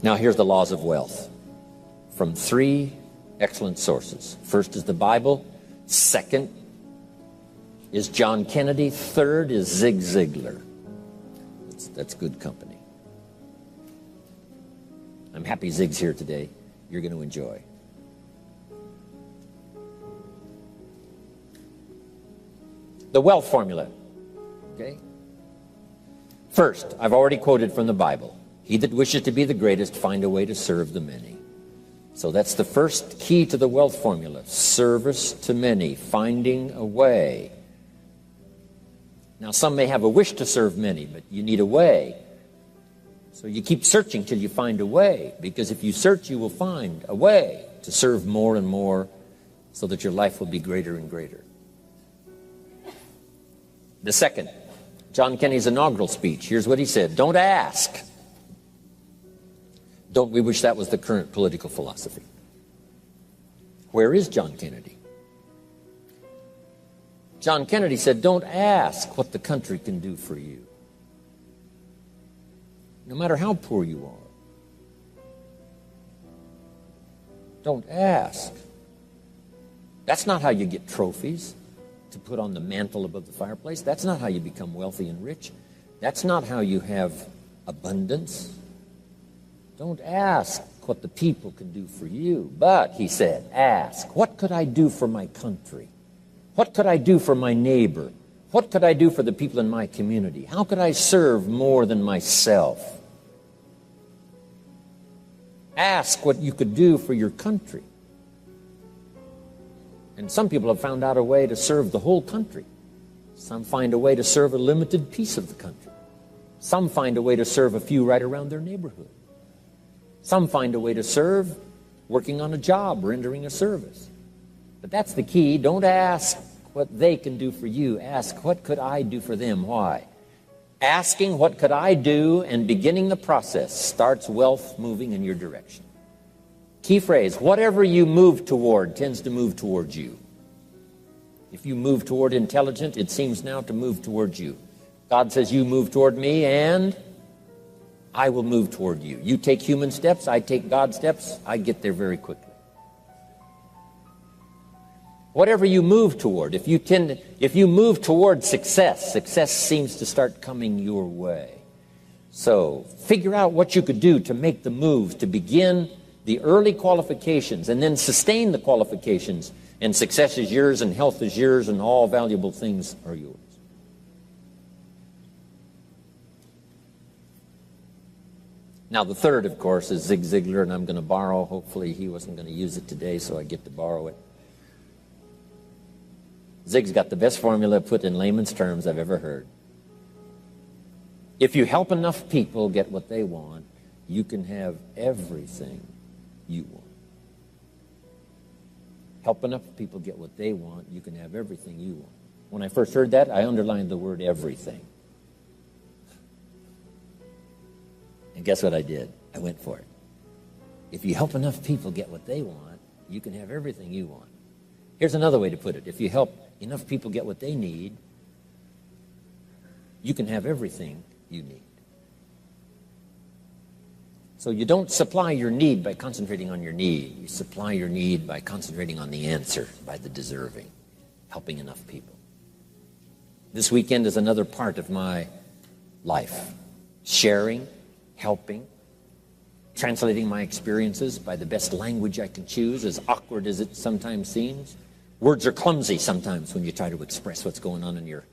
Now here's the laws of wealth from 3 excellent sources. First is the Bible. Second is John Kennedy. Third is Zig Ziglar. That's good company. I'm happy Zig's here today. You're going to enjoy. The wealth formula. Okay? First, I've already quoted from the Bible. He that wishes to be the greatest, find a way to serve the many. So that's the first key to the wealth formula. Service to many, finding a way. Now, some may have a wish to serve many, but you need a way. So you keep searching till you find a way, because if you search, you will find a way to serve more and more so that your life will be greater and greater. The second, John Kennedy's inaugural speech. Here's what he said. Don't ask. Don't we wish that was the current political philosophy? Where is John Kennedy? John Kennedy said, don't ask what the country can do for you. No matter how poor you are. Don't ask. That's not how you get trophies to put on the mantle above the fireplace. That's not how you become wealthy and rich. That's not how you have abundance. Don't ask what the people can do for you. But, he said, ask, what could I do for my country? What could I do for my neighbor? What could I do for the people in my community? How could I serve more than myself? Ask what you could do for your country. And some people have found out a way to serve the whole country. Some find a way to serve a limited piece of the country. Some find a way to serve a few right around their neighborhood. Some find a way to serve working on a job, rendering a service. But that's the key. Don't ask what they can do for you. Ask, what could I do for them? Why? Asking, what could I do, and beginning the process starts wealth moving in your direction. Key phrase, whatever you move toward tends to move towards you. If you move toward intelligent, it seems now to move towards you. God says, you move toward me, and I will move toward you. You take human steps, I take God steps, I get there very quickly. Whatever you move toward, if you move toward success, success seems to start coming your way. So figure out what you could do to make the moves, to begin the early qualifications, and then sustain the qualifications, and success is yours, and health is yours, and all valuable things are yours. Now the third, of course, is Zig Ziglar, and I'm going to borrow. Hopefully he wasn't going to use it today, so I get to borrow it. Zig's got the best formula put in layman's terms I've ever heard. If you help enough people get what they want, you can have everything you want. Help enough people get what they want, you can have everything you want. When I first heard that, I underlined the word everything. And guess what I did? I went for it. If you help enough people get what they want, you can have everything you want. Here's another way to put it. If you help enough people get what they need, you can have everything you need. So you don't supply your need by concentrating on your need. You supply your need by concentrating on the answer, by the deserving, helping enough people. This weekend is another part of my life. Sharing, helping, translating my experiences by the best language I can choose, as awkward as it sometimes seems. Words are clumsy sometimes when you try to express what's going on in your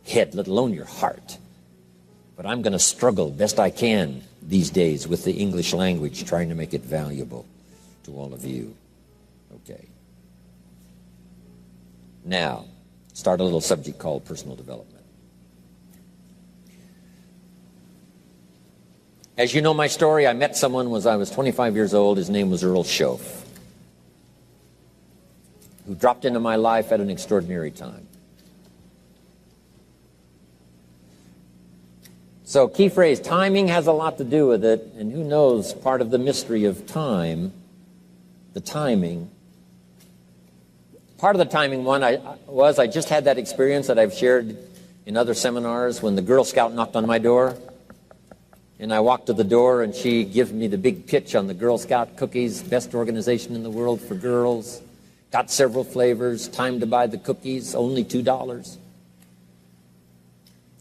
head, let alone your heart. But I'm going to struggle best I can these days with the English language, trying to make it valuable to all of you. Okay. Now, start a little subject called personal development. As you know my story, I met someone when I was 25 years old. His name was Earl Schoaf, who dropped into my life at an extraordinary time. So key phrase, timing has a lot to do with it, and who knows, part of the mystery of time, the timing. Part of the timing one I just had that experience that I've shared in other seminars when the Girl Scout knocked on my door. And I walked to the door, and she gave me the big pitch on the Girl Scout cookies, best organization in the world for girls. Got several flavors, time to buy the cookies, only $2.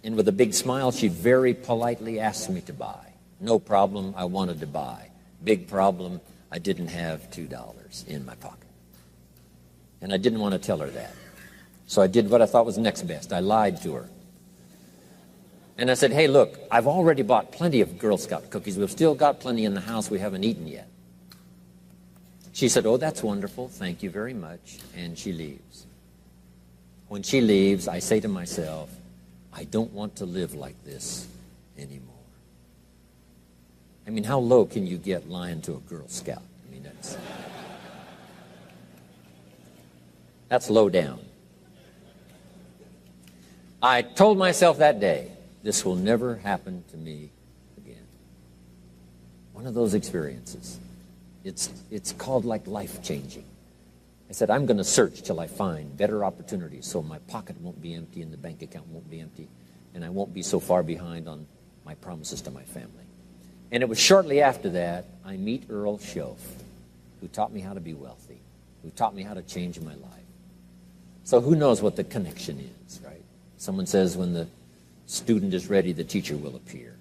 And with a big smile, she very politely asked me to buy. No problem, I wanted to buy. Big problem, I didn't have $2 in my pocket. And I didn't want to tell her that. So I did what I thought was next best. I lied to her. And I said, hey, look, I've already bought plenty of Girl Scout cookies. We've still got plenty in the house we haven't eaten yet. She said, oh, that's wonderful. Thank you very much. And she leaves. When she leaves, I say to myself, I don't want to live like this anymore. I mean, how low can you get lying to a Girl Scout? I mean, that's low down. I told myself that day, this will never happen to me again. One of those experiences. It's called like life-changing. I said, I'm going to search till I find better opportunities so my pocket won't be empty and the bank account won't be empty, and I won't be so far behind on my promises to my family. And it was shortly after that I meet Earl Schoaf, who taught me how to be wealthy, who taught me how to change my life. So who knows what the connection is, right? Someone says when the student is ready, the teacher will appear.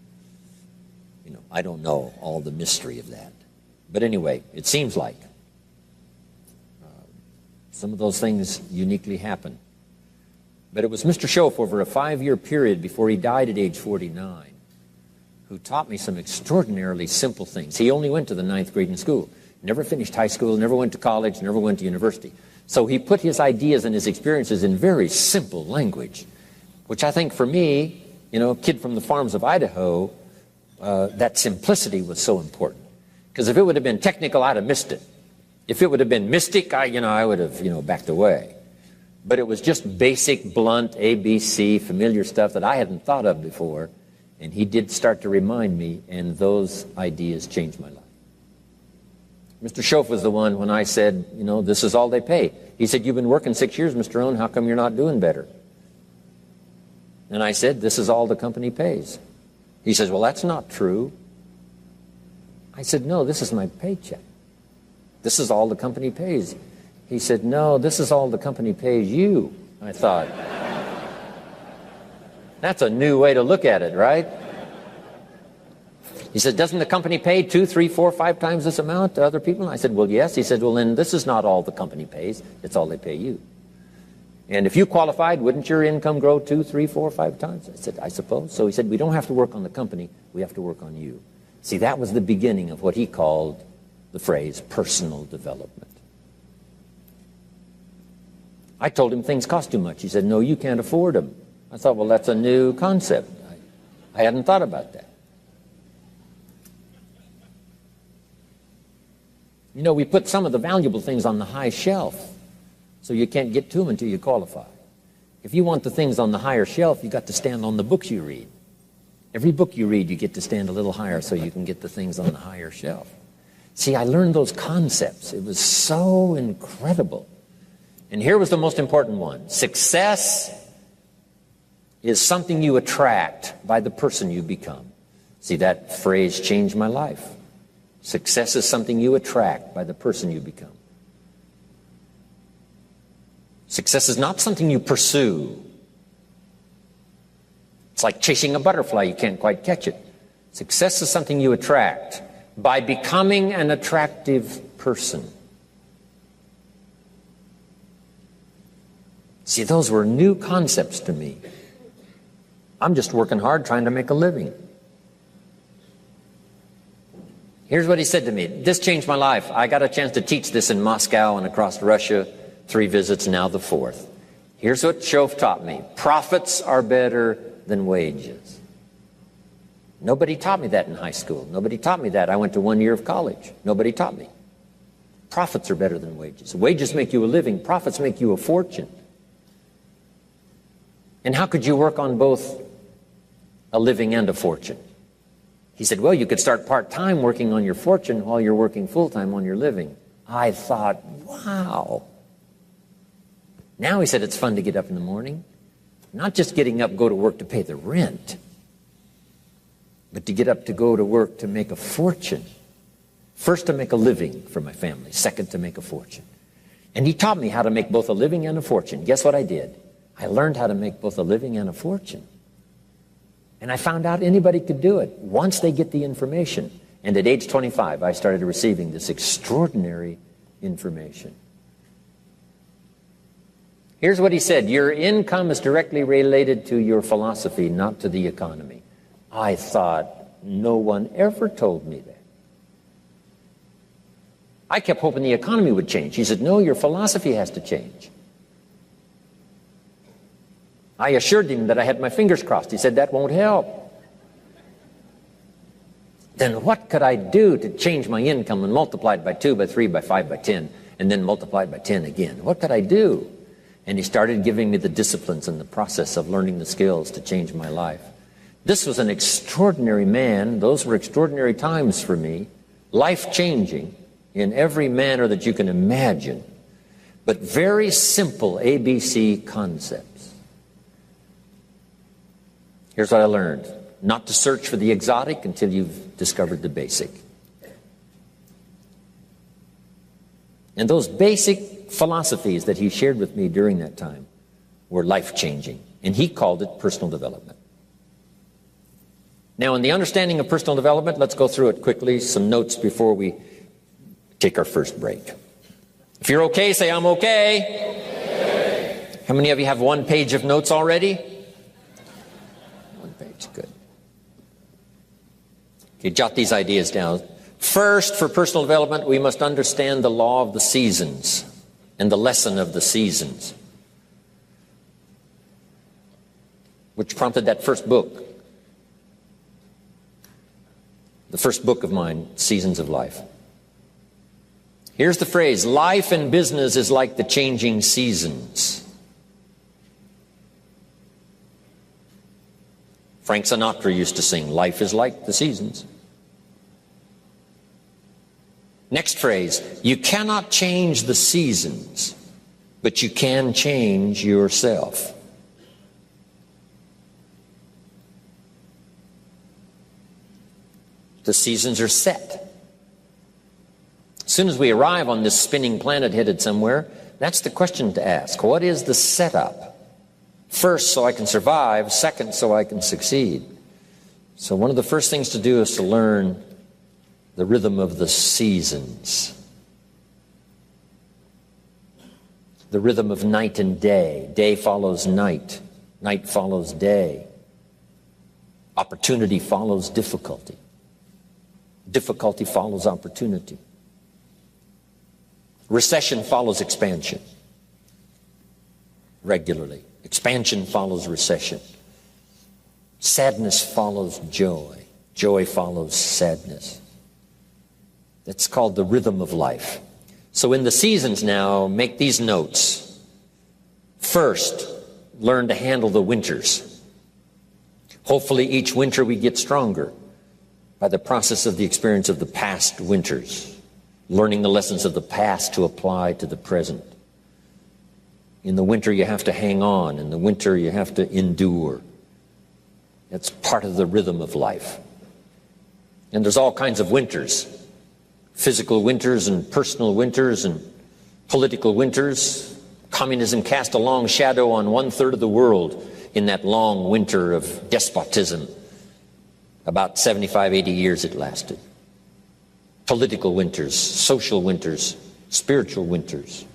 You know, I don't know all the mystery of that. But anyway, it seems like some of those things uniquely happen. But it was Mr. Schoaf over a 5-year period before he died at age 49 who taught me some extraordinarily simple things. He only went to the 9th grade in school, never finished high school, never went to college, never went to university. So he put his ideas and his experiences in very simple language, which I think for me, you know, a kid from the farms of Idaho, that simplicity was so important. Because if it would have been technical, I'd have missed it. If it would have been mystic, I would have, backed away. But it was just basic, blunt, ABC, familiar stuff that I hadn't thought of before. And he did start to remind me, and those ideas changed my life. Mr. Schoaf was the one when I said, this is all they pay. He said, you've been working 6 years, Mr. Rohn, how come you're not doing better? And I said, this is all the company pays. He says, well, that's not true. I said, no, this is my paycheck. This is all the company pays. He said, no, this is all the company pays you. I thought, that's a new way to look at it, right? He said, doesn't the company pay 2, 3, 4, 5 times this amount to other people? And I said, well, yes. He said, well, then this is not all the company pays. It's all they pay you. And if you qualified, wouldn't your income grow 2, 3, 4, 5 times? I said, I suppose. So he said, we don't have to work on the company. We have to work on you. See, that was the beginning of what he called the phrase personal development. I told him things cost too much. He said, no, you can't afford them. I thought, well, that's a new concept. I hadn't thought about that. We put some of the valuable things on the high shelf, so you can't get to them until you qualify. If you want the things on the higher shelf, you got to stand on the books you read. Every book you read, you get to stand a little higher so you can get the things on the higher shelf. See, I learned those concepts. It was so incredible. And here was the most important one. Success is something you attract by the person you become. See, that phrase changed my life. Success is something you attract by the person you become. Success is not something you pursue. It's like chasing a butterfly. You can't quite catch it. Success is something you attract by becoming an attractive person. See, those were new concepts to me. I'm just working hard trying to make a living. Here's what he said to me. This changed my life. I got a chance to teach this in Moscow and across Russia. 3 visits, now the 4th. Here's what Schoaf taught me. Profits are better than wages. Nobody taught me that in high school. Nobody taught me that. I went to 1 year of college. Nobody taught me. Profits are better than wages. Wages make you a living. Profits make you a fortune. And how could you work on both a living and a fortune? He said, well, you could start part-time working on your fortune while you're working full-time on your living. I thought, wow. Now, he said, it's fun to get up in the morning. Not just getting up, go to work to pay the rent. but to get up to go to work to make a fortune. First, to make a living for my family. Second, to make a fortune. And he taught me how to make both a living and a fortune. Guess what I did? I learned how to make both a living and a fortune. And I found out anybody could do it once they get the information. And at age 25, I started receiving this extraordinary information. Here's what he said: your income is directly related to your philosophy, not to the economy. I thought, no one ever told me that. I kept hoping the economy would change. He said, no, your philosophy has to change. I assured him that I had my fingers crossed. He said, that won't help. Then what could I do to change my income and multiply it by 2, by 3, by 5, by 10, and then multiply it by 10 again? What could I do? And he started giving me the disciplines and the process of learning the skills to change my life. This was an extraordinary man. Those were extraordinary times for me, life-changing in every manner that you can imagine, but very simple ABC concepts. Here's what I learned: not to search for the exotic until you've discovered the basic. And those basic philosophies that he shared with me during that time were life-changing, and he called it personal development. Now, in the understanding of personal development, let's go through it quickly, some notes before we take our first break. If you're okay, say, I'm okay. How many of you have one page of notes already? One page, good. Okay, jot these ideas down. First, for personal development, we must understand the law of the seasons and the lesson of the seasons, which prompted that first book. The first book of mine, Seasons of Life. Here's the phrase: life and business is like the changing seasons. Frank Sinatra used to sing, life is like the seasons. Next phrase: you cannot change the seasons, but you can change yourself. The seasons are set. As soon as we arrive on this spinning planet headed somewhere, that's the question to ask. What is the setup? First, so I can survive. Second, so I can succeed. So one of the first things to do is to learn the rhythm of the seasons. The rhythm of night and day. Day follows night. Night follows day. Opportunity follows difficulty. Difficulty follows opportunity. Recession follows expansion. Regularly. Expansion follows recession. Sadness follows joy. Joy follows sadness. That's called the rhythm of life. So in the seasons now, make these notes. First, learn to handle the winters. Hopefully each winter we get stronger by the process of the experience of the past winters. Learning the lessons of the past to apply to the present. In the winter you have to hang on. In the winter you have to endure. That's part of the rhythm of life. And there's all kinds of winters. Physical winters and personal winters and political winters. Communism cast a long shadow on 1/3 of the world in that long winter of despotism. About 75, 80 years it lasted. Political winters, social winters, spiritual winters,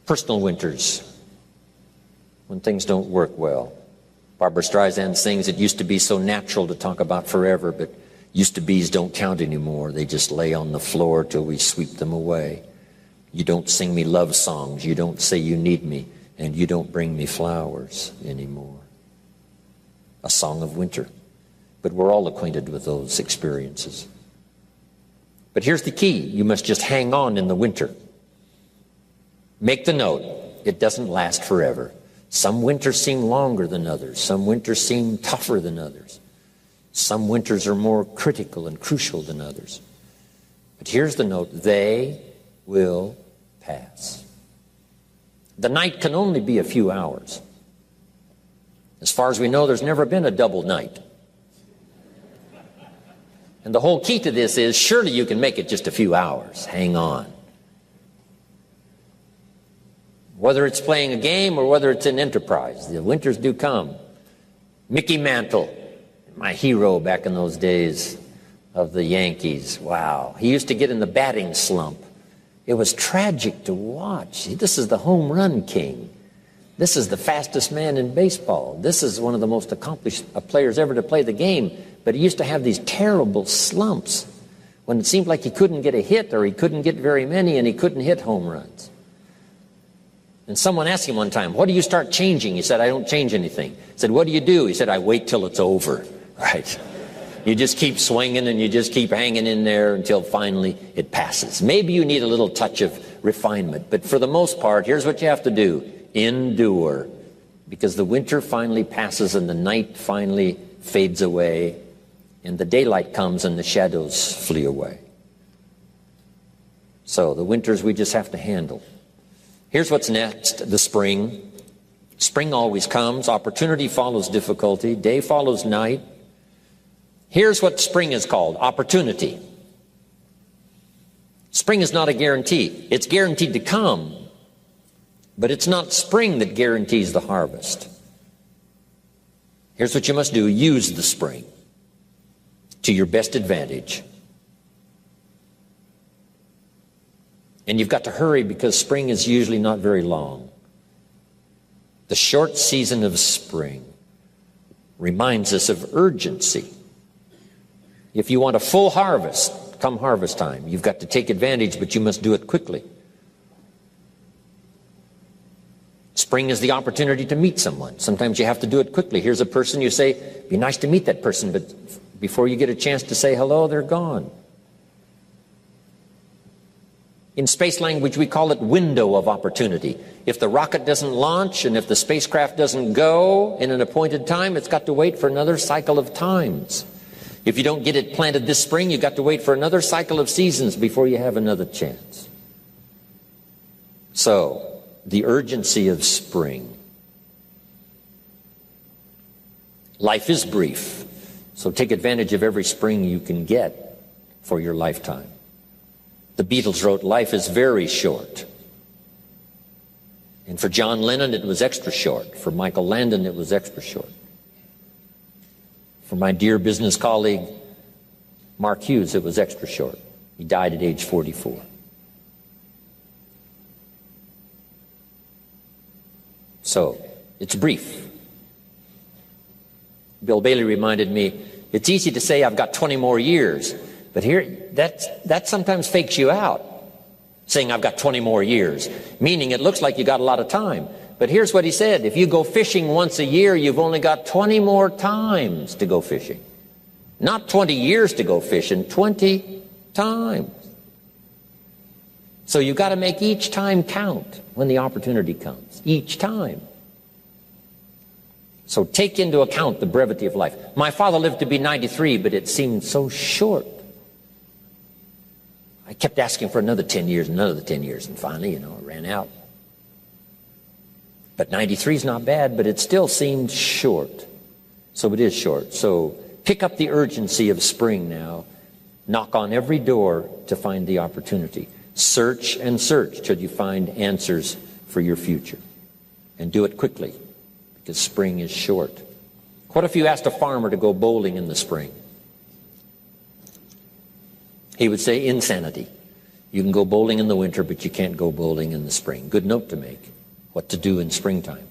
personal winters, when things don't work well. Barbara Streisand sings, it used to be so natural to talk about forever, but used to be's don't count anymore. They just lay on the floor till we sweep them away. You don't sing me love songs, you don't say you need me, and you don't bring me flowers anymore. A song of winter. But we're all acquainted with those experiences. But here's the key. You must just hang on in the winter. Make the note. It doesn't last forever. Some winters seem longer than others. Some winters seem tougher than others. Some winters are more critical and crucial than others. But here's the note. They will pass. The night can only be a few hours. As far as we know, there's never been a double night. And the whole key to this is, surely you can make it just a few hours. Hang on. Whether it's playing a game or whether it's an enterprise, the winters do come. Mickey Mantle, my hero back in those days of the Yankees. Wow. He used to get in the batting slump. It was tragic to watch. This is the home run king. This is the fastest man in baseball. This is one of the most accomplished players ever to play the game. But he used to have these terrible slumps when it seemed like he couldn't get a hit, or he couldn't get very many, and he couldn't hit home runs. And someone asked him one time, what do you start changing? He said, I don't change anything. He said, what do you do? He said, I wait till it's over. Right? You just keep swinging and you just keep hanging in there until finally it passes. Maybe you need a little touch of refinement, but for the most part, here's what you have to do. Endure. Because the winter finally passes and the night finally fades away and the daylight comes and the shadows flee away. So the winters we just have to handle. Here's what's next, the spring. Spring always comes. Opportunity follows difficulty. Day follows night. Here's what spring is called, opportunity. Spring is not a guarantee. It's guaranteed to come, but it's not spring that guarantees the harvest. Here's what you must do. Use the spring to your best advantage. And you've got to hurry because spring is usually not very long. The short season of spring reminds us of urgency. If you want a full harvest, come harvest time, you've got to take advantage, but you must do it quickly. Spring is the opportunity to meet someone. Sometimes you have to do it quickly. Here's a person, you say, be nice to meet that person, but before you get a chance to say hello, they're gone. In space language, we call it window of opportunity. If the rocket doesn't launch and if the spacecraft doesn't go in an appointed time, it's got to wait for another cycle of times. If you don't get it planted this spring, you've got to wait for another cycle of seasons before you have another chance. So, the urgency of spring. Life is brief, so take advantage of every spring you can get for your lifetime. The Beatles wrote, life is very short. And for John Lennon, it was extra short. For Michael Landon, it was extra short. For my dear business colleague, Mark Hughes, it was extra short. He died at age 44. So, it's brief. Bill Bailey reminded me, it's easy to say I've got 20 more years, but here, that sometimes fakes you out, saying I've got 20 more years, meaning it looks like you got a lot of time. But here's what he said, if you go fishing once a year, you've only got 20 more times to go fishing. Not 20 years to go fishing, 20 times. So you've got to make each time count when the opportunity comes, each time. So take into account the brevity of life. My father lived to be 93, but it seemed so short. I kept asking for another 10 years, another 10 years, and finally, it ran out. But 93 is not bad, but it still seemed short. So it is short. So pick up the urgency of spring now. Knock on every door to find the opportunity. Search and search till you find answers for your future. And do it quickly, because spring is short. What if you asked a farmer to go bowling in the spring? He would say, insanity. You can go bowling in the winter, but you can't go bowling in the spring. Good note to make. What to do in springtime.